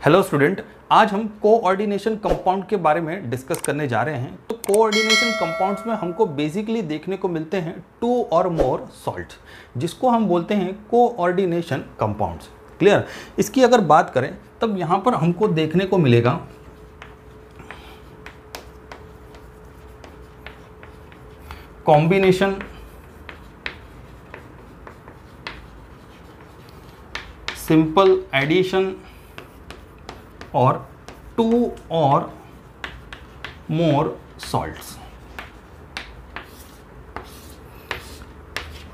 Hello student, आज हम coordination compound के बारे में डिस्कस करने जा रहे हैं। तो कोऑर्डिनेशन कंपाउंड्स में हमको बेसिकली देखने को मिलते हैं 2 और मोर सॉल्ट, जिसको हम बोलते हैं कोऑर्डिनेशन कंपाउंड्स। क्लियर? इसकी अगर बात करें तब यहाँ पर हमको देखने को मिलेगा कॉम्बिनेशन, सिंपल एडिशन और 2 और मोर सॉल्ट्स।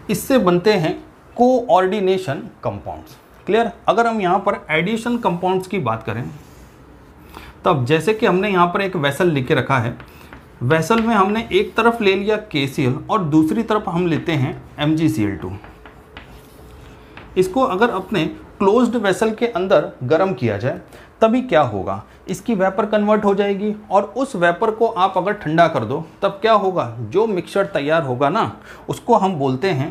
इससे बनते हैं कोऑर्डिनेशन कंपाउंड्स। क्लियर? अगर हम यहाँ पर एडिशन कंपाउंड्स की बात करें तब जैसे कि हमने यहाँ पर एक वेसल लिखे रखा है, वेसल में हमने एक तरफ ले लिया KCl और दूसरी तरफ हम लेते हैं MgCl2। इसको अगर अपने क्लोज्ड वेसल के अंदर गर्म किया जाए तभी क्या होगा, इसकी वेपर कन्वर्ट हो जाएगी और उस वेपर को आप अगर ठंडा कर दो तब क्या होगा, जो मिक्सचर तैयार होगा ना उसको हम बोलते हैं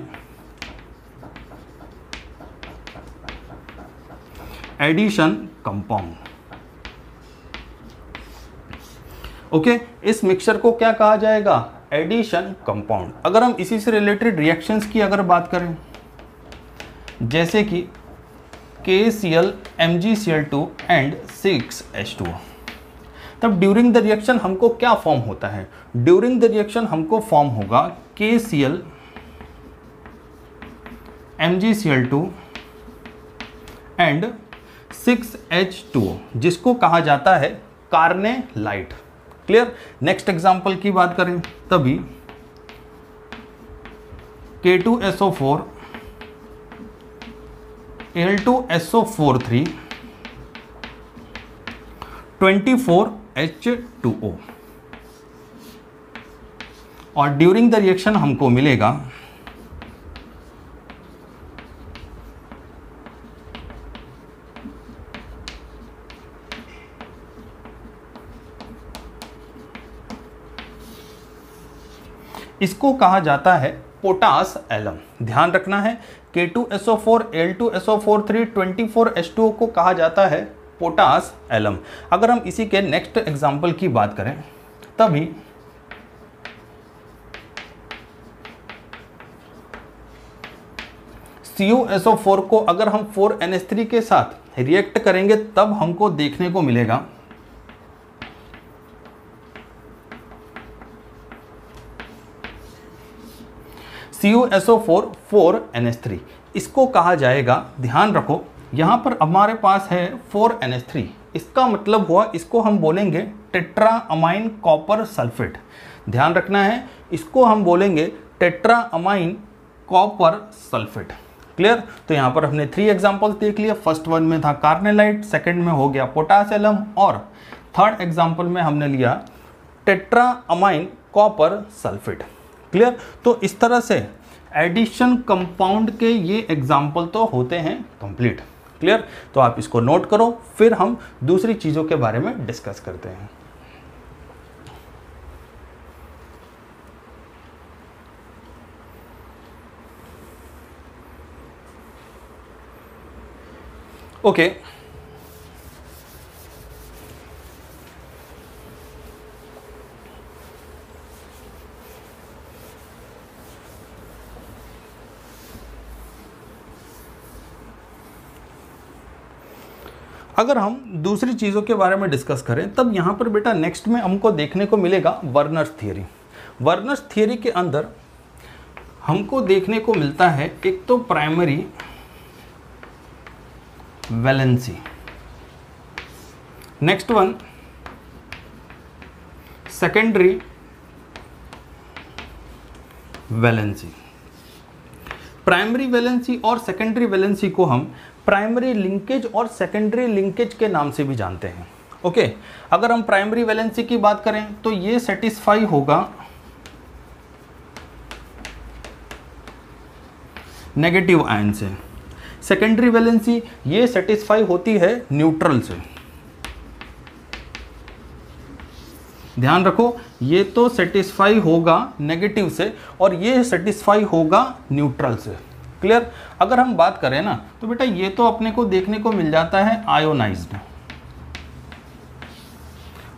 एडिशन कंपाउंड। ओके, इस मिक्सचर को क्या कहा जाएगा, एडिशन कंपाउंड। अगर हम इसी से रिलेटेड रिएक्शंस की अगर बात करें जैसे कि KCl MgCl2 एंड 6H2, तब ड्यूरिंग द रिएक्शन हमको क्या फॉर्म होता है, ड्यूरिंग द रिएक्शन हमको फॉर्म होगा KCl MgCl2 एंड 6H2 जिसको कहा जाता है कार्नेलाइट। क्लियर? नेक्स्ट एग्जांपल की बात करें तभी K2SO4 Al2SO43 24H2O और ड्यूरिंग द रिएक्शन हमको मिलेगा इसको कहा जाता है पोटास एलम। ध्यान रखना है, K2SO4 Al2SO43 24H2O को कहा जाता है पोटास एलम। अगर हम इसी के नेक्स्ट एग्जांपल की बात करें तभी CuSO4 को अगर हम 4NH3 के साथ रिएक्ट करेंगे तब हमको देखने को मिलेगा CuSO4 4NH3, इसको कहा जाएगा, ध्यान रखो यहाँ पर हमारे पास है 4NH3, इसका मतलब हुआ इसको हम बोलेंगे टेट्रा अमाइन कॉपर सल्फेट। ध्यान रखना है, इसको हम बोलेंगे tetra amine copper sulphate. Clear? तो यहाँ पर हमने 3 एग्जाम्पल्स देख लिया। फर्स्ट वन में था कार्नेलाइट, सेकंड में हो गया पोटास एलम और थर्ड एग्जाम्पल में हमने लिया tetra amine copper sulphate. Clear? तो इस तरह से एडिशन कंपाउंड के ये एग्जाम्पल तो होते हैं कंप्लीट। क्लियर? तो आप इसको नोट करो, फिर हम दूसरी चीज़ों के बारे में डिस्कस करते हैं। ओके, अगर हम दूसरी चीज़ों के बारे में डिस्कस करें तब यहाँ पर बेटा नेक्स्ट में हमको देखने को मिलेगा वर्नर्स थियरी। वर्नर्स थियरी के अंदर हमको देखने को मिलता है एक तो primary valency, next one secondary valency. Primary valency और सेकेंडरी वैलेंसी को हम प्राइमरी लिंकेज और सेकेंडरी लिंकेज के नाम से भी जानते हैं। ओके, अगर हम प्राइमरी वैलेंसी की बात करें तो ये सेटिस्फाई होगा नेगेटिव आयन से, सेकेंडरी वैलेंसी ये सेटिस्फाई होती है न्यूट्रल से। ध्यान रखो, ये तो सेटिस्फाई होगा नेगेटिव से और ये सेटिस्फाई होगा न्यूट्रल से। क्लियर? अगर हम बात करें ना तो बेटा ये तो अपने को देखने को मिल जाता है आयोनाइज्ड,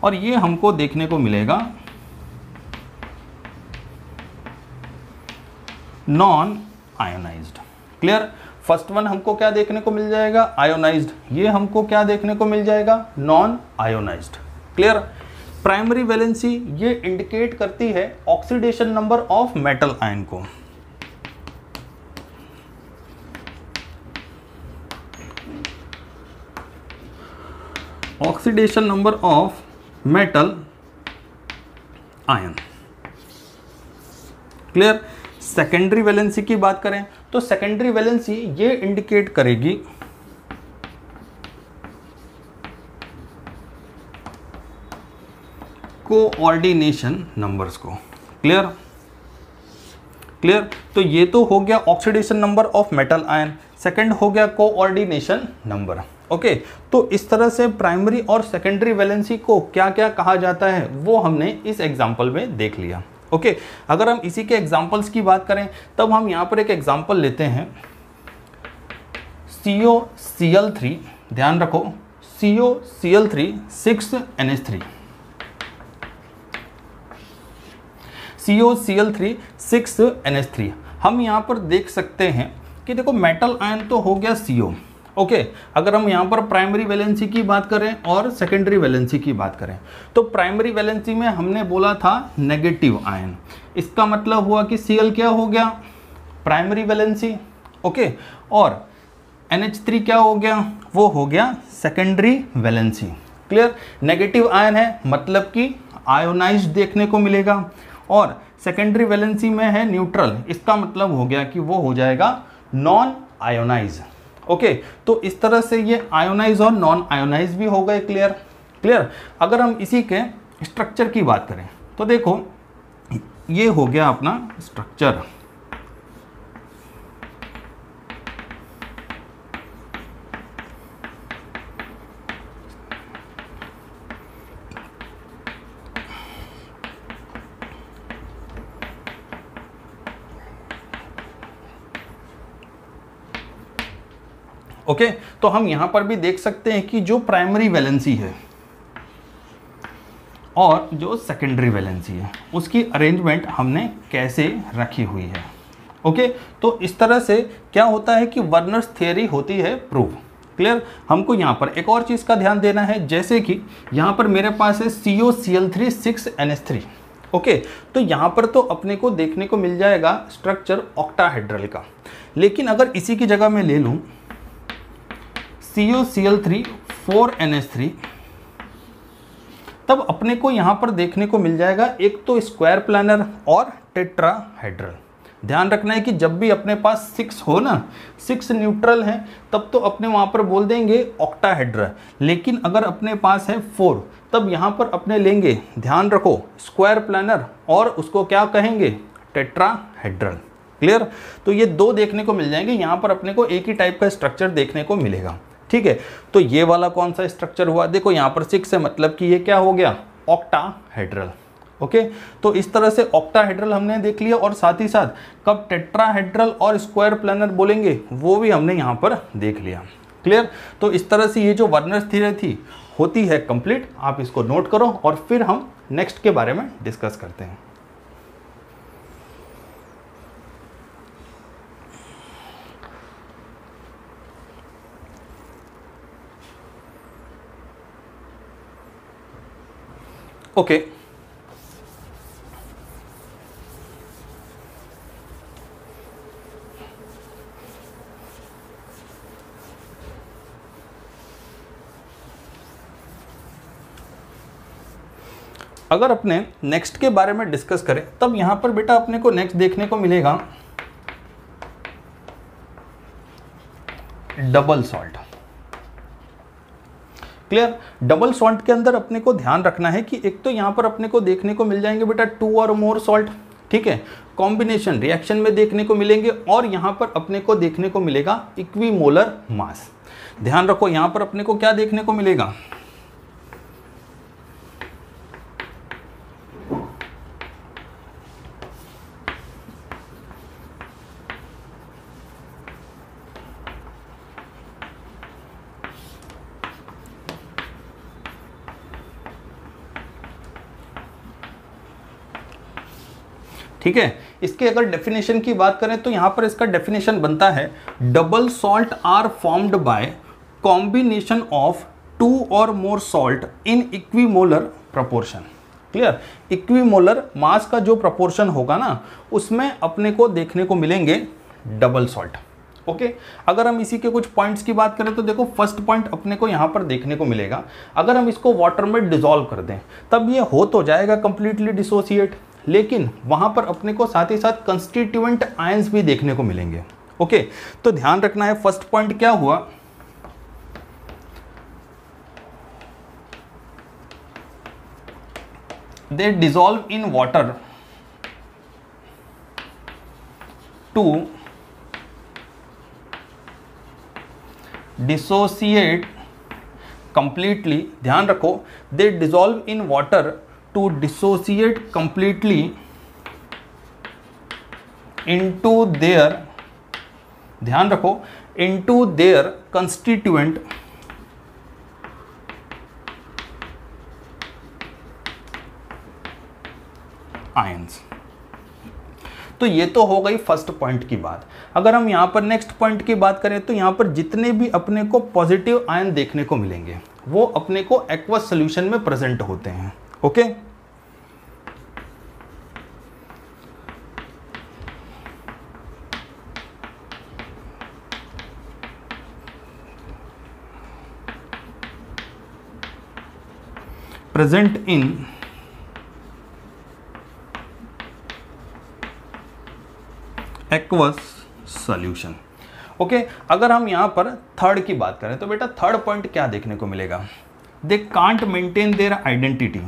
और ये हमको देखने को मिलेगा non ionised. Clear. First one हमको क्या देखने को मिल जाएगा, आयोनाइज्ड। ये हमको क्या देखने को मिल जाएगा, non ionised. Clear. Primary valency ये इंडिकेट करती है oxidation number of metal ion को। Oxidation number of metal ion. Clear. Secondary valency की बात करें तो सेकेंडरी वैलेंसी ये इंडिकेट करेगी कोऑर्डिनेशन नंबर्स को। क्लियर। क्लियर। तो ये तो हो गया oxidation number of metal ion, second हो गया कोऑर्डिनेशन नंबर। ओके, तो इस तरह से प्राइमरी और सेकेंडरी वैलेंसी को क्या क्या कहा जाता है वो हमने इस एग्जांपल में देख लिया। ओके, अगर हम इसी के एग्जांपल्स की बात करें तब हम यहां पर एक एग्जांपल लेते हैं COCl3। ध्यान रखो COCl3 6NH3। COCl3 6NH3। हम यहां पर देख सकते हैं कि देखो मेटल आयन तो हो गया CO। ओके, अगर हम यहाँ पर प्राइमरी वैलेंसी की बात करें और सेकेंडरी वैलेंसी की बात करें तो प्राइमरी वैलेंसी में हमने बोला था नेगेटिव आयन। इसका मतलब हुआ कि Cl क्या हो गया, प्राइमरी वैलेंसी। ओके, और NH3 क्या हो गया, वो हो गया secondary valency. Clear. Negative ion है मतलब कि आयोनाइज्ड देखने को मिलेगा, और सेकेंडरी वैलेंसी में है न्यूट्रल, इसका मतलब हो गया कि वो हो जाएगा नॉन आयोनाइज। ओके, तो इस तरह से ये आयोनाइज और नॉन आयोनाइज भी हो गए। क्लियर। क्लियर। अगर हम इसी के स्ट्रक्चर की बात करें तो देखो ये हो गया अपना स्ट्रक्चर। ओके, तो हम यहां पर भी देख सकते हैं कि जो प्राइमरी वैलेंसी है और जो सेकेंडरी वैलेंसी है उसकी अरेंजमेंट हमने कैसे रखी हुई है। ओके, तो इस तरह से क्या होता है कि वर्नर्स थ्योरी होती है प्रूव। क्लियर। हमको यहाँ पर एक और चीज़ का ध्यान देना है, जैसे कि यहाँ पर मेरे पास है COCl3 6NH3। ओके, तो यहाँ पर तो अपने को देखने को मिल जाएगा स्ट्रक्चर ऑक्टाहेड्रल का, लेकिन अगर इसी की जगह मैं ले लूँ COCl3 4NH3 तब अपने को यहां पर देखने को मिल जाएगा एक तो स्क्वायर प्लानर और टेट्राहेड्रल। ध्यान रखना है कि जब भी अपने पास 6 हो ना, 6 न्यूट्रल है तब तो अपने वहां पर बोल देंगे ऑक्टाहेड्रल, लेकिन अगर अपने पास है 4 तब यहां पर अपने लेंगे, ध्यान रखो, स्क्वायर प्लानर और उसको क्या कहेंगे, टेट्राहेड्रल। क्लियर। तो ये दो देखने को मिल जाएंगे, यहां पर अपने को एक ही टाइप का स्ट्रक्चर देखने को मिलेगा। ठीक है, तो ये वाला कौन सा स्ट्रक्चर हुआ, देखो यहाँ पर 6 है मतलब कि ये क्या हो गया, ऑक्टाहेड्रल। ओके, तो इस तरह से ऑक्टाहेड्रल हमने देख लिया, और साथ ही साथ कब टेट्राहेड्रल और स्क्वायर प्लानर बोलेंगे वो भी हमने यहाँ पर देख लिया। क्लियर। तो इस तरह से ये जो वर्नर्स थ्योरी थी होती है कंप्लीट। आप इसको नोट करो और फिर हम नेक्स्ट के बारे में डिस्कस करते हैं। ओके, अगर अपने नेक्स्ट के बारे में डिस्कस करें तब यहां पर बेटा अपने को नेक्स्ट देखने को मिलेगा double salt. Clear. Double salt के अंदर अपने को ध्यान रखना है कि एक तो यहां पर अपने को देखने को मिल जाएंगे बेटा 2 और मोर सॉल्ट। ठीक है, कॉम्बिनेशन रिएक्शन में देखने को मिलेंगे, और यहां पर अपने को देखने को मिलेगा इक्विमोलर मास। ध्यान रखो यहां पर अपने को क्या देखने को मिलेगा, ठीक है। इसके अगर डेफिनेशन की बात करें तो यहाँ पर इसका डेफिनेशन बनता है double salt are formed by combination of 2 or more salt in equimolar proportion. Clear, equimolar mass का जो प्रपोर्शन होगा ना उसमें अपने को देखने को मिलेंगे डबल सॉल्ट। ओके, अगर हम इसी के कुछ पॉइंट्स की बात करें तो देखो फर्स्ट पॉइंट अपने को यहाँ पर देखने को मिलेगा, अगर हम इसको वाटर में डिसॉल्व कर दें तब ये हो तो जाएगा कंप्लीटली डिसोसिएट, लेकिन वहाँ पर अपने को साथ ही साथ कंस्टिट्यूएंट आयंस भी देखने को मिलेंगे। ओके, तो ध्यान रखना है फर्स्ट पॉइंट क्या हुआ, they dissolve in water to dissociate completely, ध्यान रखो, they dissolve in water to dissociate completely into their, ध्यान रखो, इनटू देयर कंस्टिट्यूएंट आयंस। तो ये तो हो गई फर्स्ट पॉइंट की बात। अगर हम यहाँ पर नेक्स्ट पॉइंट की बात करें तो यहाँ पर जितने भी अपने को पॉजिटिव आयन देखने को मिलेंगे वो अपने को एक्वस सॉल्यूशन में प्रेजेंट होते हैं। Okay, present in aqueous solution. Okay, अगर हम यहां पर थर्ड की बात करें तो बेटा थर्ड पॉइंट क्या देखने को मिलेगा, they can't maintain their identity.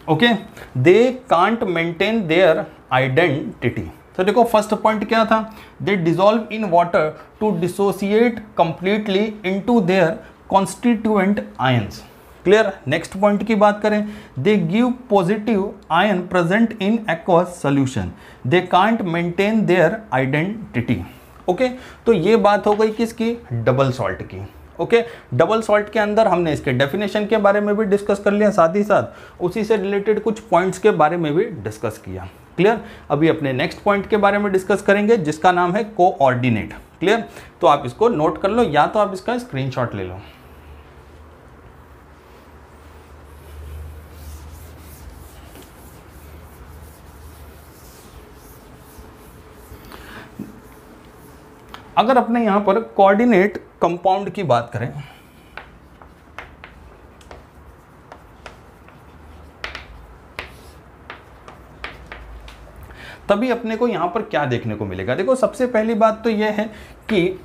Okay, they can't maintain their identity. तो देखो फर्स्ट पॉइंट क्या था, they dissolve in water to dissociate completely into their constituent ions. Clear, next point की बात करें, they give positive ion present in aqueous solution, they can't maintain their identity. Okay, तो ये बात हो गई किसकी, डबल सॉल्ट की। ओके, डबल सॉल्ट के अंदर हमने इसके डेफिनेशन के बारे में भी डिस्कस कर लिया, साथ ही साथ उसी से रिलेटेड कुछ पॉइंट्स के बारे में भी डिस्कस किया। क्लियर, अभी अपने नेक्स्ट पॉइंट के बारे में डिस्कस करेंगे जिसका नाम है कोऑर्डिनेट। क्लियर, तो आप इसको नोट कर लो या तो आप इसका स्क्रीनशॉट ले लो। अगर अपने यहां पर कोऑर्डिनेट कंपाउंड की बात करें तभी अपने को यहां पर क्या देखने को मिलेगा। देखो सबसे पहली बात तो यह है कि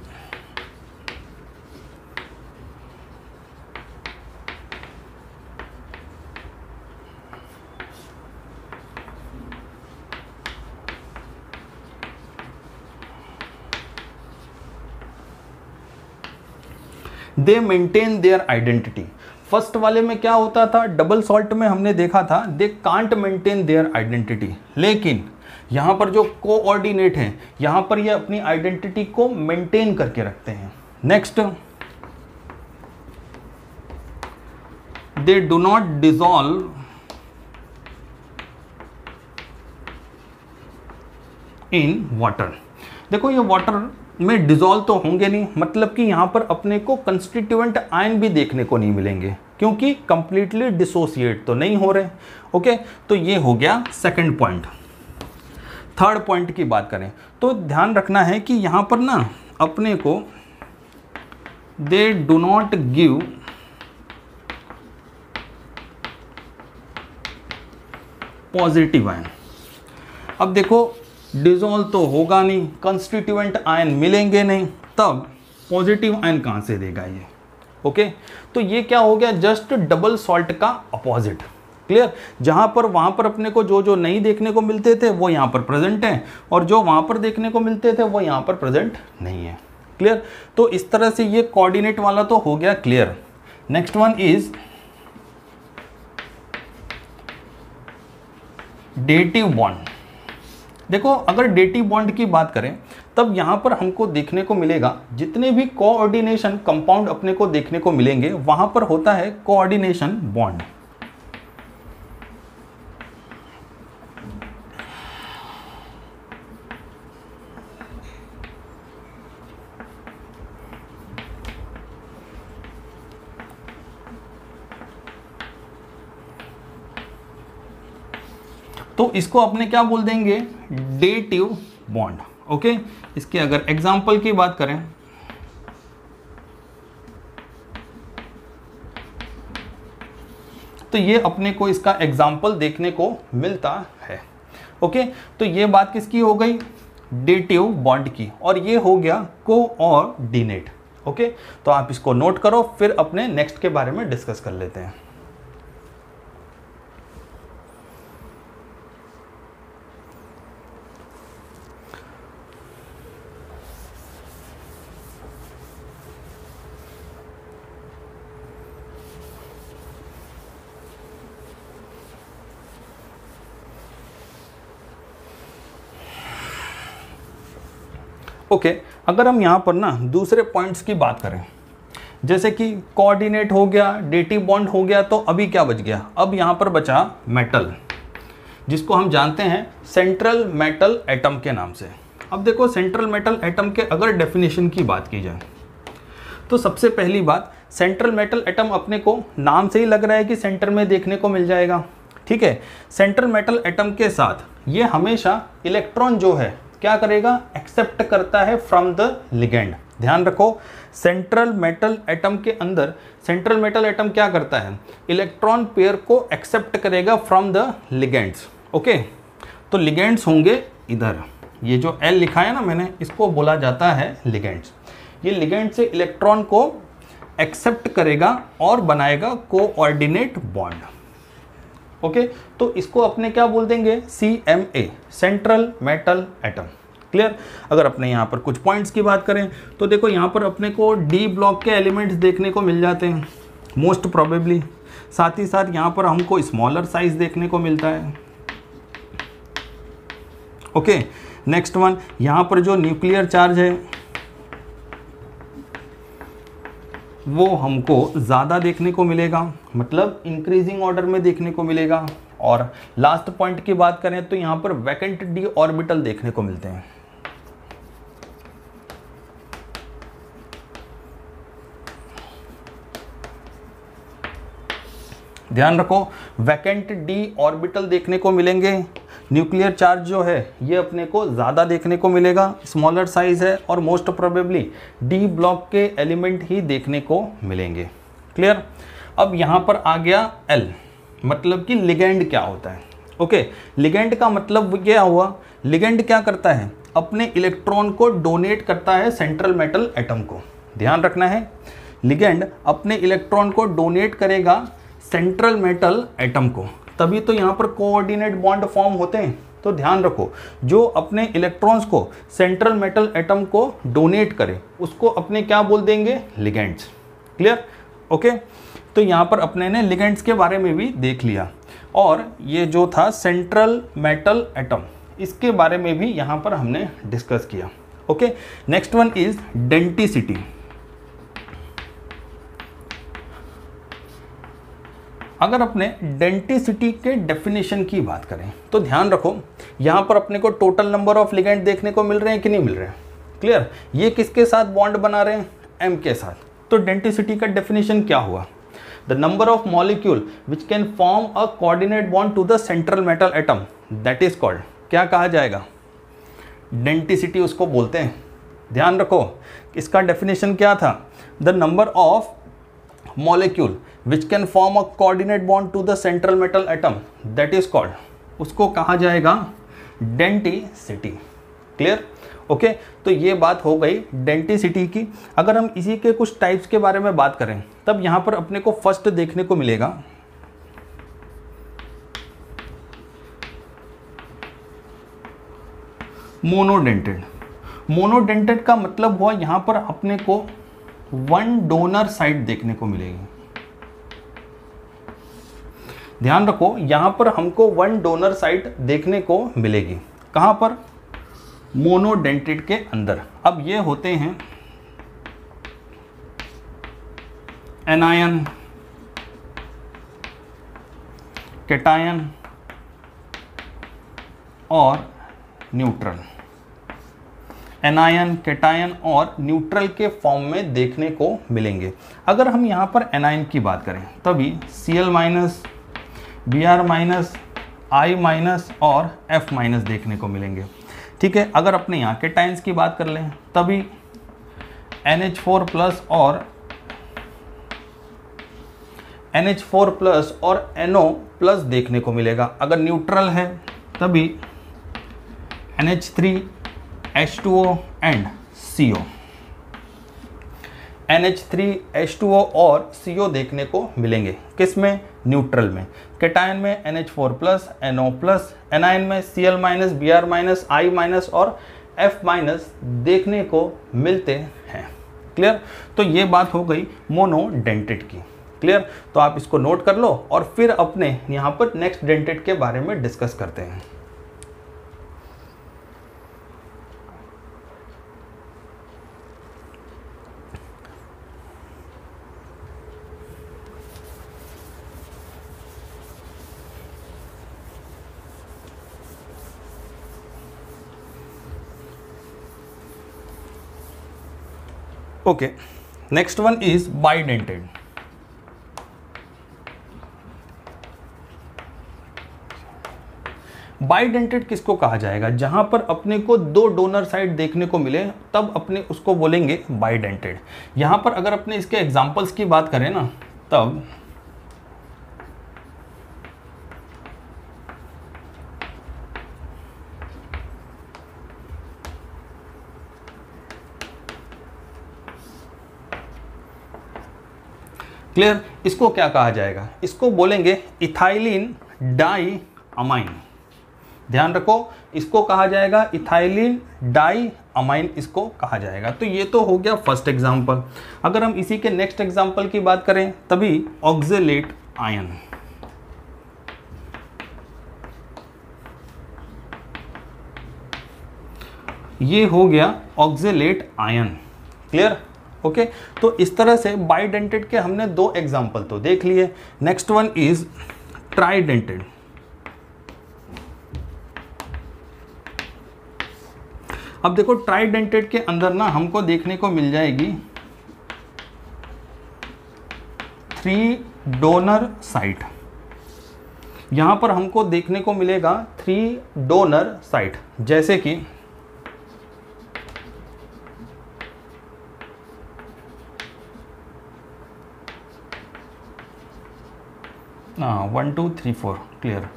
दे मेंटेन देयर आइडेंटिटी। फर्स्ट वाले में क्या होता था, डबल सॉल्ट में हमने देखा था दे कांट मेंटेन देयर आइडेंटिटी, लेकिन यहां पर जो कोऑर्डिनेट है यहां पर ये अपनी आइडेंटिटी को मेंटेन करके रखते हैं। Next, they do not dissolve in water. देखो ये वाटर में डिसॉल्व तो होंगे नहीं, मतलब कि यहां पर अपने को कंस्टिट्यूएंट आयन भी देखने को नहीं मिलेंगे क्योंकि कंप्लीटली डिसोसिएट तो नहीं हो रहे। ओके, तो ये हो गया सेकंड पॉइंट। थर्ड पॉइंट की बात करें तो ध्यान रखना है कि यहां पर ना अपने को they do not give positive ion. अब देखो डिसॉल्व तो होगा नहीं, कंस्टिट्यूएंट आयन मिलेंगे नहीं, तब पॉजिटिव आयन कहां से देगा ये। ओके, तो ये क्या हो गया, जस्ट डबल सॉल्ट का अपोजिट। क्लियर, जहां पर वहां पर अपने को जो जो नहीं देखने को मिलते थे वो यहां पर प्रेजेंट है और जो वहां पर देखने को मिलते थे वो यहां पर प्रेजेंट नहीं है। क्लियर, तो इस तरह से ये कोऑर्डिनेट वाला तो हो गया clear. Next one is dative bond. देखो अगर डेटिव बॉन्ड की बात करें तब यहाँ पर हमको देखने को मिलेगा जितने भी कोऑर्डिनेशन कंपाउंड अपने को देखने को मिलेंगे वहां पर होता है कोऑर्डिनेशन बॉन्ड। तो इसको अपने क्या बोल देंगे, डेटिव बॉन्ड। ओके, इसके अगर एग्जाम्पल की बात करें तो ये अपने को इसका एग्जाम्पल देखने को मिलता है। ओके, तो ये बात किसकी हो गई, डेटिव बॉन्ड की, और ये हो गया कोऑर्डिनेट। ओके, तो आप इसको नोट करो, फिर अपने नेक्स्ट के बारे में डिस्कस कर लेते हैं। ओके, अगर हम यहाँ पर ना दूसरे पॉइंट्स की बात करें, जैसे कि कोऑर्डिनेट हो गया, डेटिव बॉन्ड हो गया, तो अभी क्या बच गया, अब यहाँ पर बचा मेटल, जिसको हम जानते हैं सेंट्रल मेटल एटम के नाम से। अब देखो सेंट्रल मेटल एटम के अगर डेफिनेशन की बात की जाए तो सबसे पहली बात, सेंट्रल मेटल एटम अपने को नाम से ही लग रहा है कि सेंटर में देखने को मिल जाएगा। ठीक है, सेंट्रल मेटल एटम के साथ ये हमेशा इलेक्ट्रॉन जो है क्या करेगा, एक्सेप्ट करता है फ्रॉम द लिगेंड। ध्यान रखो, सेंट्रल मेटल एटम के अंदर सेंट्रल मेटल एटम क्या करता है, इलेक्ट्रॉन पेयर को एक्सेप्ट करेगा फ्रॉम द लिगेंड्स। ओके, तो लिगेंड्स होंगे इधर, ये जो L लिखा है ना मैंने, इसको बोला जाता है लिगेंड्स। ये लिगेंड से इलेक्ट्रॉन को एक्सेप्ट करेगा और बनाएगा कोऑर्डिनेट बॉन्ड। ओके, तो इसको अपने क्या बोल देंगे, CMA, central metal atom. Clear. अगर अपने यहाँ पर कुछ पॉइंट्स की बात करें तो देखो यहाँ पर अपने को D ब्लॉक के एलिमेंट्स देखने को मिल जाते हैं मोस्ट प्रोबेबली, साथ ही साथ यहाँ पर हमको स्मॉलर साइज देखने को मिलता है। ओके, नेक्स्ट वन, यहाँ पर जो न्यूक्लियर चार्ज है वो हमको ज़्यादा देखने को मिलेगा, मतलब इंक्रीजिंग ऑर्डर में देखने को मिलेगा। और लास्ट पॉइंट की बात करें तो यहाँ पर वैकेंट डी ऑर्बिटल देखने को मिलते हैं। ध्यान रखो, वैकेंट डी ऑर्बिटल देखने को मिलेंगे। न्यूक्लियर चार्ज जो है ये अपने को ज़्यादा देखने को मिलेगा, स्मॉलर साइज है, और मोस्ट प्रोबेबली डी ब्लॉक के एलिमेंट ही देखने को मिलेंगे। क्लियर। अब यहाँ पर आ गया L, मतलब कि लिगेंड क्या होता है। ओके, लिगेंड का मतलब क्या हुआ, लिगेंड क्या करता है, अपने इलेक्ट्रॉन को डोनेट करता है सेंट्रल मेटल एटम को। ध्यान रखना है, लिगेंड अपने इलेक्ट्रॉन को डोनेट करेगा सेंट्रल मेटल एटम को, तभी तो यहाँ पर कोऑर्डिनेट बॉन्ड फॉर्म होते हैं। तो ध्यान रखो, जो अपने इलेक्ट्रॉन्स को सेंट्रल मेटल एटम को डोनेट करे उसको अपने क्या बोल देंगे, लिगेंड्स। क्लियर। ओके, तो यहाँ पर अपने ने लिगेंड्स के बारे में भी देख लिया, और ये जो था सेंट्रल मेटल एटम, इसके बारे में भी यहाँ पर हमने डिस्कस किया। Okay, next one is denticity. अगर अपने डेंटिसिटी के डेफिनेशन की बात करें तो ध्यान रखो, यहाँ पर अपने को टोटल नंबर ऑफ लिगेंड देखने को मिल रहे हैं कि नहीं मिल रहे हैं। क्लियर। ये किसके साथ बॉन्ड बना रहे हैं, M के साथ। तो डेंटिसिटी का डेफिनेशन क्या हुआ, the number of molecule which can form a coordinate bond to the central metal atom, that is called, क्या कहा जाएगा, डेंटिसिटी उसको बोलते हैं। ध्यान रखो, इसका डेफिनेशन क्या था, the number of molecule which can form a coordinate bond to the central metal atom, that is called, उसको कहा जाएगा डेंटिसिटी। क्लियर। ओके, तो ये बात हो गई डेंटिसिटी की। अगर हम इसी के कुछ टाइप्स के बारे में बात करें तब यहाँ पर अपने को फर्स्ट देखने को मिलेगा मोनोडेंटेड। मोनोडेंटेड का मतलब हुआ यहाँ पर अपने को वन डोनर साइट देखने को मिलेगी। ध्यान रखो, यहां पर हमको वन डोनर साइट देखने को मिलेगी। कहाँ पर? मोनोडेंटेट के अंदर। अब ये होते हैं एनायन, कैटायन और न्यूट्रल। एनायन, कैटायन और न्यूट्रल के फॉर्म में देखने को मिलेंगे। अगर हम यहाँ पर एनायन की बात करें तभी Cl minus, Br minus, I minus और F माइनस देखने को मिलेंगे। ठीक है, अगर अपने यहाँ कैटायंस की बात कर लें तभी NH4 प्लस और NO प्लस देखने को मिलेगा। अगर न्यूट्रल है तभी NH3, H2O and CO। NH3, H2O और CO देखने को मिलेंगे। किस में? न्यूट्रल में। कैटायन में NH4 plus, NO plus, anion में Cl minus, Br minus, I minus और F माइनस देखने को मिलते हैं। क्लियर? तो ये बात हो गई मोनोडेंटेट की। क्लियर? तो आप इसको नोट कर लो और फिर अपने यहाँ पर नेक्स्ट डेंटेट के बारे में डिस्कस करते हैं। Okay, next one is bidentate. Bidentate किसको कहा जाएगा? जहां पर अपने को दो डोनर साइड देखने को मिले तब अपने उसको बोलेंगे बाइडेंटेड। यहां पर अगर अपने इसके एग्जांपल्स की बात करें ना तब क्लियर, इसको क्या कहा जाएगा? इसको बोलेंगे इथाइलिन डाई अमाइन। ध्यान रखो, इसको कहा जाएगा इथाइलिन डाई अमाइन, इसको कहा जाएगा। तो ये तो हो गया फर्स्ट एग्जांपल। अगर हम इसी के नेक्स्ट एग्जांपल की बात करें तभी ऑक्जेलेट आयन। ये हो गया ऑक्जेलेट आयन। क्लियर? ओके, तो इस तरह से बाइडेंटेड के हमने दो एग्जांपल तो देख लिए। Next one is ट्राइडेंटेड। अब देखो ट्राइडेंटेड के अंदर ना हमको देखने को मिल जाएगी 3 डोनर साइट। यहां पर हमको देखने को मिलेगा 3 डोनर साइट, जैसे कि 1 2 3 4। क्लियर?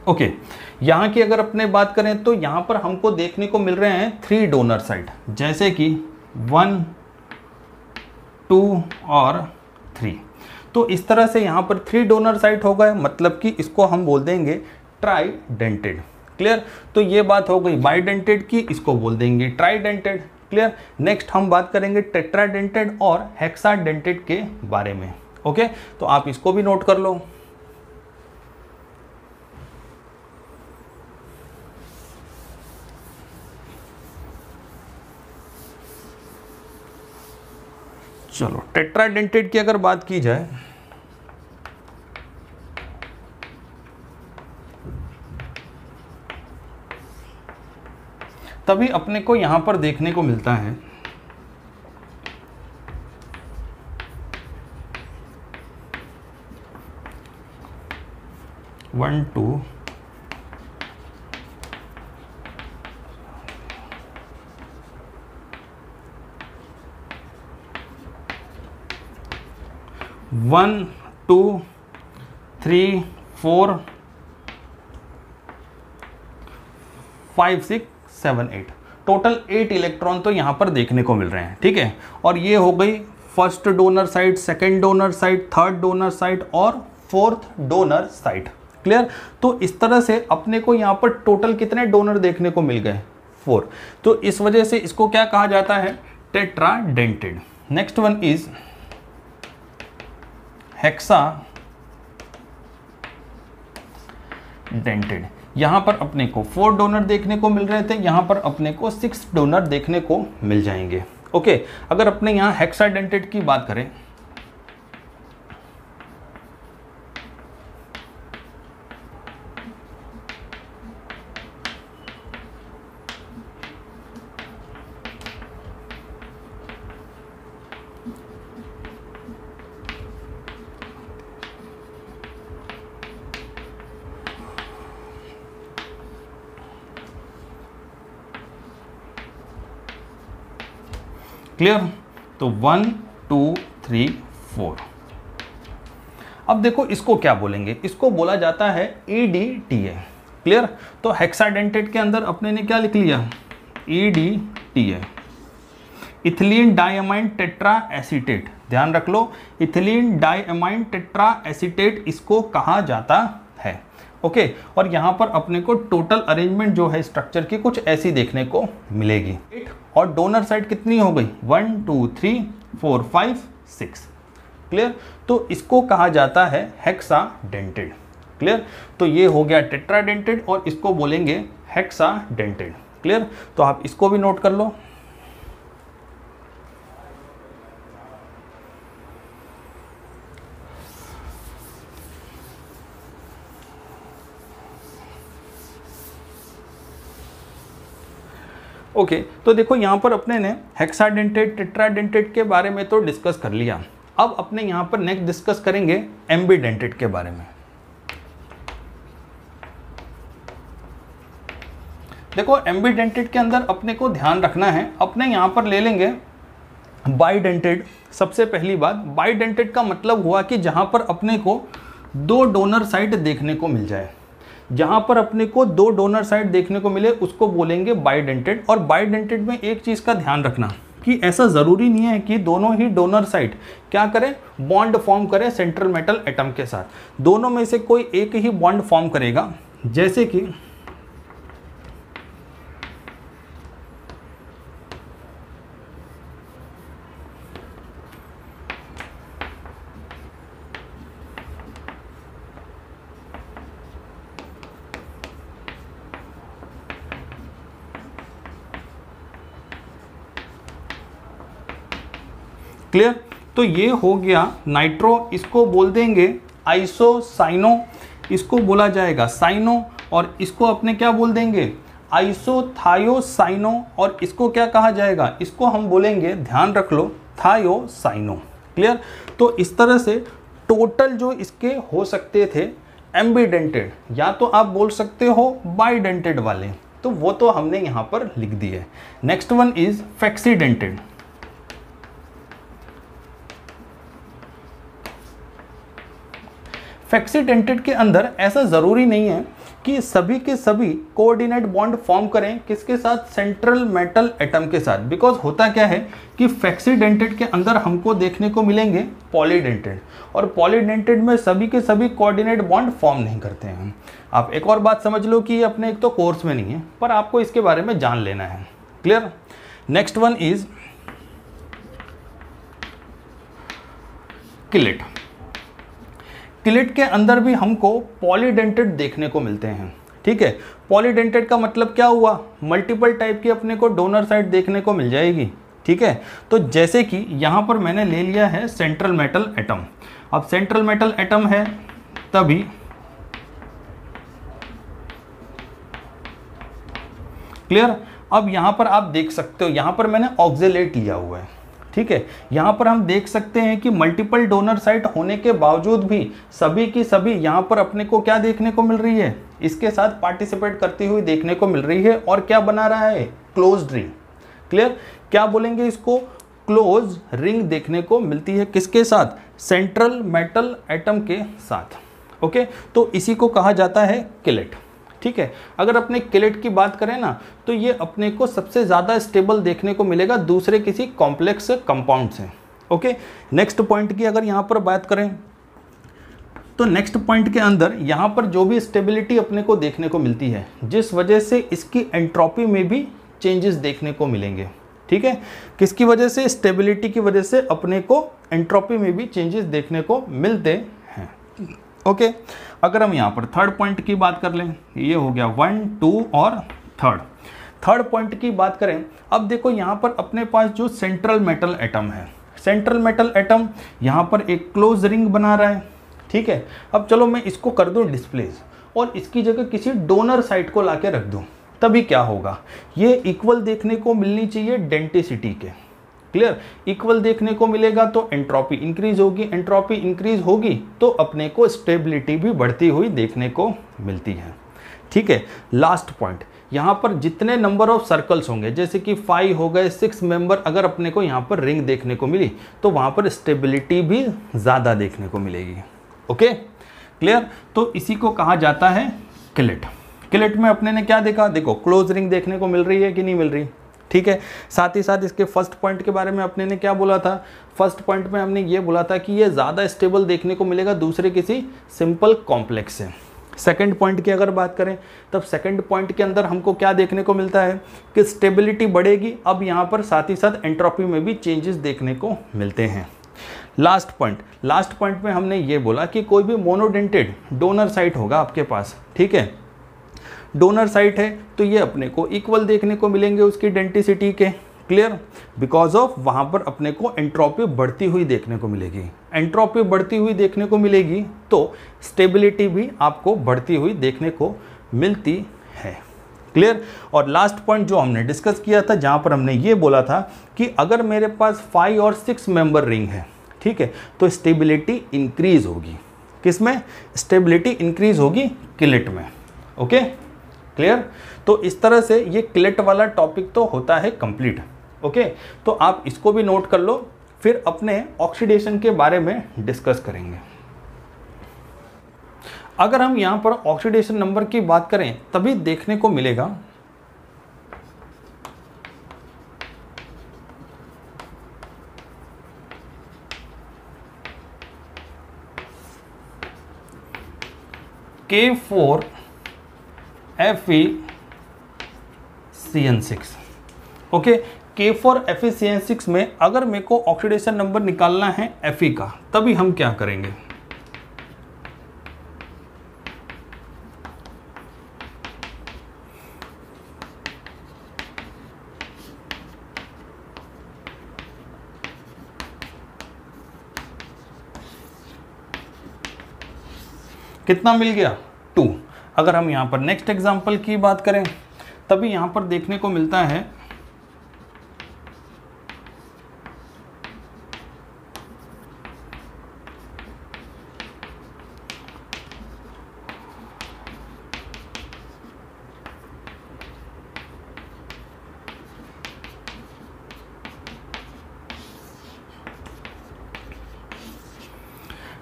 ओके, यहाँ की अगर अपने बात करें तो यहाँ पर हमको देखने को मिल रहे हैं 3 डोनर साइट, जैसे कि 1 2 और 3। तो इस तरह से यहाँ पर 3 डोनर साइट हो गए, मतलब कि इसको हम बोल देंगे ट्राइडेंटेड। क्लियर? तो ये बात हो गई बाइडेंटेड की, इसको बोल देंगे ट्राइडेंटेड। क्लियर? नेक्स्ट हम बात करेंगे टेट्राडेंटेड और हेक्साडेंटेड के बारे में। ओके, तो आप इसको भी नोट कर लो। चलो, टेट्राडेंटेड की अगर बात की जाए तभी अपने को यहां पर देखने को मिलता है 1 2 1 2 3 4 5 6 7 8, टोटल 8 इलेक्ट्रॉन तो यहां पर देखने को मिल रहे हैं। ठीक है, और ये हो गई first donor site, second donor site, third donor site और फोर्थ डोनर साइट। क्लियर? तो इस तरह से अपने को यहां पर टोटल कितने डोनर देखने को मिल गए? 4। तो इस वजह से इसको क्या कहा जाता है? Tetradentate. Next one is hexadentate. Dentate. यहाँ पर अपने को 4 डोनर देखने को मिल रहे थे, यहाँ पर अपने को 6 डोनर देखने को मिल जाएंगे। ओके, अगर अपने यहाँ हेक्साडेंटेड की बात करें, क्लियर। तो 1 2 3 4। अब देखो इसको क्या बोलेंगे, इसको बोला जाता है EDTA। क्लियर। तो हेक्साडेंटेड के अंदर अपने ने क्या लिख लिया, EDTA, ethylene diamine tetra acetate. ध्यान रख लो, इथिलीन डायमाइन टेट्रा एसीटेट इसको कहा जाता है। ओके, और यहाँ पर अपने को टोटल अरेंजमेंट जो है स्ट्रक्चर की कुछ ऐसी देखने को मिलेगी। और डोनर साइड कितनी हो गई, 1 2 3 4 5 6। क्लियर। तो इसको कहा जाता है हेक्साडेंटेड। क्लियर। तो ये हो गया टेट्राडेंटेड और इसको बोलेंगे हेक्साडेंटेड। क्लियर। तो आप इसको भी नोट कर लो। ओके, तो देखो यहाँ पर अपने ने हेक्साडेंटेड टेट्राडेंटेड के बारे में तो डिस्कस कर लिया। अब अपने यहाँ पर नेक्स्ट डिस्कस करेंगे एम्बीडेंटेड के बारे में। देखो एम्बीडेंटेड के अंदर अपने को ध्यान रखना है, अपने यहाँ पर ले लेंगे बाइडेंटेड। सबसे पहली बात, बाइडेंटेड का मतलब हुआ कि जहाँ पर अपने को 2 डोनर साइट देखने को मिल जाए। जहां पर अपने को 2 डोनर साइड देखने को मिले उसको बोलेंगे बाइडेंटेड। और बाइडेंटेड में एक चीज का ध्यान रखना कि ऐसा जरूरी नहीं है कि दोनों ही डोनर साइड क्या करें, बॉन्ड फॉर्म करें सेंट्रल मेटल एटम के साथ। दोनों में से कोई एक ही बॉन्ड फॉर्म करेगा। जैसे कि क्लियर। तो ये हो गया नाइट्रो, इसको बोल देंगे आइसोसाइनो, इसको बोला जाएगा साइनो, और इसको अपने क्या बोल देंगे, आइसोथायोसाइनो, और इसको क्या कहा जाएगा, इसको हम बोलेंगे, ध्यान रख लो, थायोसाइनो। क्लियर। तो इस तरह से टोटल जो इसके हो सकते थे एम्बीडेंटेड, या तो आप बोल सकते हो बाइडेंटेड वाले, तो वो तो हमने यहां पर लिख दिए। नेक्स्ट वन इज फैक्सीडेंटेड। फैक्सीडेंटेड के अंदर ऐसा जरूरी नहीं है कि सभी के सभी कोऑर्डिनेट बॉन्ड फॉर्म करें किसके साथ, सेंट्रल मेटल एटम के साथ। बिकॉज होता क्या है कि फैक्सीडेंटेड के अंदर हमको देखने को मिलेंगे पॉलीडेंटेड, और पॉलीडेंटेड में सभी के सभी कोऑर्डिनेट बॉन्ड फॉर्म नहीं करते हैं। आप एक और बात समझ लो कि ये अपने एक तो कोर्स में नहीं है, पर आपको इसके बारे में जान लेना है। Clear. Next one is chelate. Chelate के अंदर भी हमको पॉलीडेंटेड देखने को मिलते हैं। ठीक है, पॉलीडेंटेड का मतलब क्या हुआ, मल्टीपल टाइप की अपने को डोनर साइड देखने को मिल जाएगी। ठीक है, तो जैसे कि यहां पर मैंने ले लिया है सेंट्रल मेटल एटम। अब सेंट्रल मेटल एटम है तभी क्लियर। अब यहां पर आप देख सकते हो, यहां पर मैंने ऑक्जेलेट लिया हुआ है। ठीक है, यहां पर हम देख सकते हैं कि मल्टीपल डोनर साइट होने के बावजूद भी सभी की सभी यहां पर अपने को क्या देखने को मिल रही है, इसके साथ पार्टिसिपेट करती हुई देखने को मिल रही है। और क्या बना रहा है, क्लोज्ड रिंग। क्लियर। क्या बोलेंगे इसको, क्लोज रिंग देखने को मिलती है किसके साथ, सेंट्रल मेटल एटम के साथ। ओके, तो इसी को कहा जाता है किलेट। ठीक है, अगर अपने किलेट की बात करें ना, तो ये अपने को सबसे ज़्यादा स्टेबल देखने को मिलेगा दूसरे किसी कॉम्प्लेक्स कंपाउंड से। ओके, नेक्स्ट पॉइंट की अगर यहाँ पर बात करें, तो नेक्स्ट पॉइंट के अंदर यहाँ पर जो भी स्टेबिलिटी अपने को देखने को मिलती है, जिस वजह से इसकी एंट्रोपी में भी चेंजेस देखने को मिलेंगे। ठीक है, किसकी वजह से, स्टेबिलिटी की वजह से अपने को एंट्रोपी में भी चेंजेस देखने को मिलते हैं। ओके, अगर हम यहाँ पर थर्ड पॉइंट की बात कर लें, ये हो गया 1, 2 और थर्ड पॉइंट की बात करें। अब देखो यहाँ पर अपने पास जो सेंट्रल मेटल एटम है, सेंट्रल मेटल एटम यहाँ पर एक क्लोज रिंग बना रहा है, ठीक है। अब चलो मैं इसको कर दूं डिस्प्लेस और इसकी जगह किसी डोनर साइट को लाके रख दूं, तभी क्या होगा, ये इक्वल देखने को मिलनी चाहिए डेंसिटी के। क्लियर, इक्वल देखने को मिलेगा तो एंट्रोपी इंक्रीज होगी, एंट्रोपी इंक्रीज होगी तो अपने को स्टेबिलिटी भी बढ़ती हुई देखने को मिलती है, ठीक है। लास्ट पॉइंट, यहाँ पर जितने नंबर ऑफ सर्कल्स होंगे, जैसे कि 5 हो गए, 6 मेंबर, अगर अपने को यहाँ पर रिंग देखने को मिली तो वहाँ पर स्टेबिलिटी भी ज़्यादा देखने को मिलेगी। Okay, clear. तो इसी को कहा जाता है किलेट। किलेट में अपने ने क्या देखा, देखो क्लोज रिंग देखने को मिल रही है कि नहीं मिल रही, ठीक है। साथ ही साथ इसके फर्स्ट पॉइंट के बारे में अपने ने क्या बोला था, फर्स्ट पॉइंट में हमने ये बोला था कि ये ज़्यादा स्टेबल देखने को मिलेगा दूसरे किसी सिंपल कॉम्प्लेक्स से। सेकंड पॉइंट की अगर बात करें, तब सेकंड पॉइंट के अंदर हमको क्या देखने को मिलता है कि स्टेबिलिटी बढ़ेगी। अब यहाँ पर साथ ही साथ एंट्रोपी में भी चेंजेस देखने को मिलते हैं। लास्ट पॉइंट में हमने ये बोला कि कोई भी मोनोडेंटेड डोनर साइट होगा आपके पास, ठीक है, डोनर साइट है तो ये अपने को इक्वल देखने को मिलेंगे उसकी डेंसिटी के। क्लियर, बिकॉज ऑफ वहाँ पर अपने को एंट्रोपी बढ़ती हुई देखने को मिलेगी, एंट्रोपी बढ़ती हुई देखने को मिलेगी तो स्टेबिलिटी भी आपको बढ़ती हुई देखने को मिलती है। क्लियर। और लास्ट पॉइंट जो हमने डिस्कस किया था, जहाँ पर हमने ये बोला था कि अगर मेरे पास 5 और 6 मेंबर रिंग है, ठीक है, तो स्टेबिलिटी इंक्रीज होगी, किसमें, स्टेबिलिटी इंक्रीज होगी किलेट में। Okay, clear. तो इस तरह से ये किलेट वाला टॉपिक तो होता है कंप्लीट। ओके, तो आप इसको भी नोट कर लो, फिर अपने ऑक्सीडेशन के बारे में डिस्कस करेंगे। अगर हम यहां पर ऑक्सीडेशन नंबर की बात करें तभी देखने को मिलेगा K4FeCN6। ओके, K4FeCN6 में अगर मेरे को ऑक्सीडेशन नंबर निकालना है Fe का, तभी हम क्या करेंगे, कितना मिल गया, 2। अगर हम यहाँ पर नेक्स्ट एग्जांपल की बात करें तभी यहाँ पर देखने को मिलता है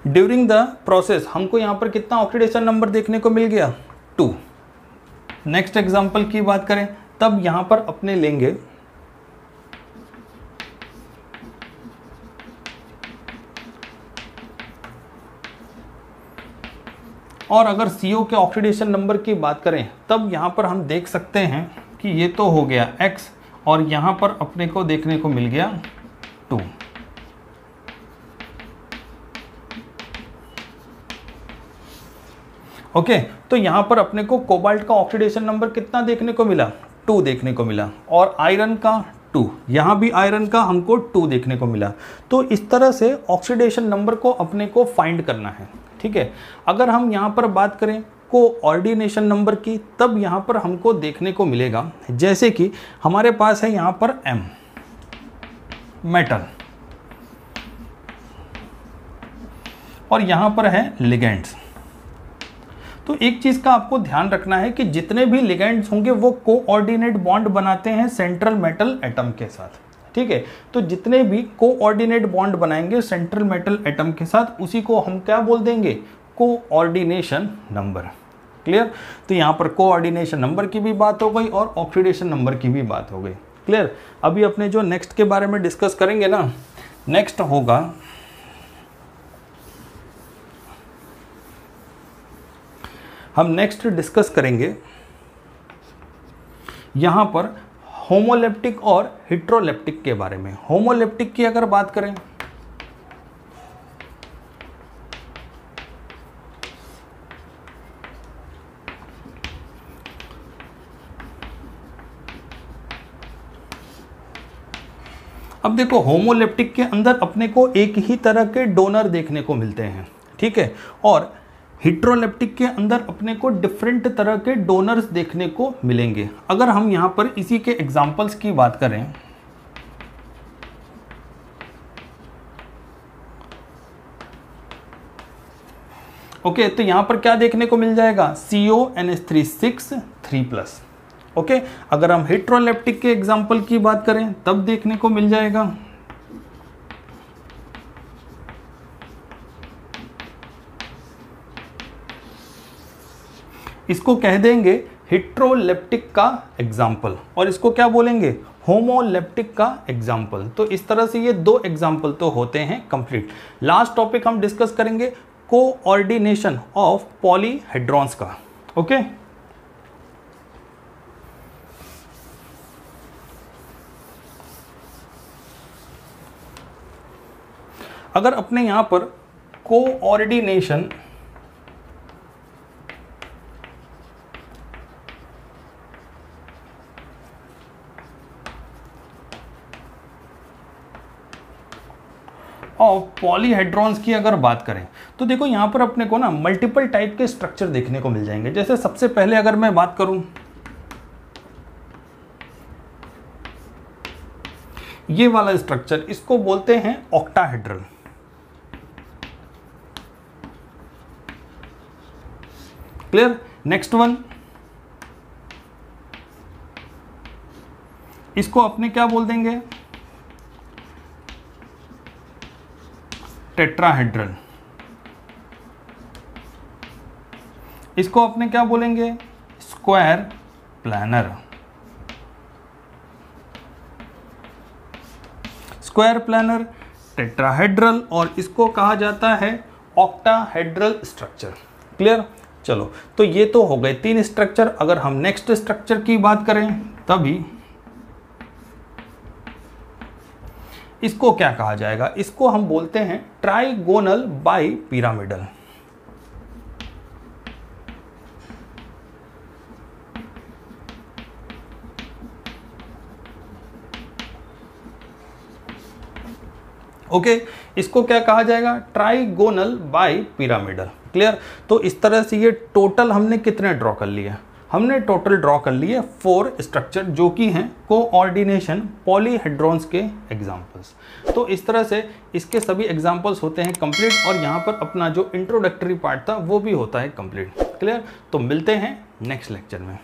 ड्यूरिंग द प्रोसेस हमको यहाँ पर कितना ऑक्सीडेशन नंबर देखने को मिल गया, 2। नेक्स्ट एग्जांपल की बात करें तब यहाँ पर अपने लेंगे और अगर CO के ऑक्सीडेशन नंबर की बात करें तब यहाँ पर हम देख सकते हैं कि ये तो हो गया X और यहाँ पर अपने को देखने को मिल गया 2। ओके, तो यहाँ पर अपने को कोबाल्ट का ऑक्सीडेशन नंबर कितना देखने को मिला, 2 देखने को मिला, और आयरन का 2, यहाँ भी आयरन का हमको 2 देखने को मिला। तो इस तरह से ऑक्सीडेशन नंबर को अपने को फाइंड करना है, ठीक है। अगर हम यहाँ पर बात करें कोऑर्डिनेशन नंबर की, तब यहाँ पर हमको देखने को मिलेगा, जैसे कि हमारे पास है यहाँ पर M मेटल और यहाँ पर है लिगेंड्स। तो एक चीज़ का आपको ध्यान रखना है कि जितने भी लिगेंड्स होंगे वो कोऑर्डिनेट बॉन्ड बनाते हैं सेंट्रल मेटल एटम के साथ, ठीक है। तो जितने भी कोऑर्डिनेट बॉन्ड बनाएंगे सेंट्रल मेटल एटम के साथ, उसी को हम क्या बोल देंगे, कोऑर्डिनेशन नंबर। क्लियर। तो यहाँ पर कोऑर्डिनेशन नंबर की भी बात हो गई और ऑक्सीडेशन नंबर की भी बात हो गई। क्लियर। अभी अपने जो नेक्स्ट के बारे में डिस्कस करेंगे ना, नेक्स्ट होगा हम नेक्स्ट डिस्कस करेंगे यहाँ पर होमोलेप्टिक और हेट्रोलेप्टिक के बारे में। होमोलेप्टिक की अगर बात करें अब देखो होमोलेप्टिक के अंदर अपने को एक ही तरह के डोनर देखने को मिलते हैं, ठीक है, और हेट्रोलेप्टिक के अंदर अपने को डिफरेंट तरह के डोनर्स देखने को मिलेंगे। अगर हम यहाँ पर इसी के एग्जांपल्स की बात करें, ओके, तो यहाँ पर क्या देखने को मिल जाएगा, CONH3 6 3+। ओके, अगर हम हेट्रोलेप्टिक के एग्जांपल की बात करें तब देखने को मिल जाएगा इसको कह देंगे हेट्रोलेप्टिक का एग्जाम्पल, और इसको क्या बोलेंगे, होमोलेप्टिक का एग्जाम्पल। तो इस तरह से ये दो एग्जाम्पल तो होते हैं कंप्लीट। लास्ट टॉपिक हम डिस्कस करेंगे कोऑर्डिनेशन ऑफ पॉलीहेड्रॉन्स का। ओके, अगर अपने यहां पर कोऑर्डिनेशन ऑफ पॉलीहेड्रॉन्स की अगर बात करें तो देखो यहां पर अपने को ना मल्टीपल टाइप के स्ट्रक्चर देखने को मिल जाएंगे। जैसे सबसे पहले अगर मैं बात करूं, ये वाला स्ट्रक्चर, इसको बोलते हैं ऑक्टाहेड्रल। क्लियर। नेक्स्ट वन, इसको अपने क्या बोल देंगे, टेट्राहेड्रल। इसको अपने क्या बोलेंगे, square planar. Square planar, tetrahedral, और इसको कहा जाता है ऑक्टाहेड्रल स्ट्रक्चर। क्लियर। चलो, तो ये तो हो गए तीन स्ट्रक्चर। अगर हम नेक्स्ट स्ट्रक्चर की बात करें तभी इसको क्या कहा जाएगा, इसको हम बोलते हैं ट्राइगोनल बाई पिरामिडल। ओके, इसको क्या कहा जाएगा, ट्राइगोनल बाई पिरामिडल। क्लियर। तो इस तरह से ये टोटल हमने कितने ड्रॉ कर लिए, हमने टोटल ड्रॉ कर लिए 4 स्ट्रक्चर, जो कि हैं कोऑर्डिनेशन पॉलीहेड्रॉन्स के एग्जांपल्स। तो इस तरह से इसके सभी एग्जांपल्स होते हैं कंप्लीट, और यहाँ पर अपना जो इंट्रोडक्टरी पार्ट था वो भी होता है कंप्लीट। क्लियर। तो मिलते हैं नेक्स्ट लेक्चर में।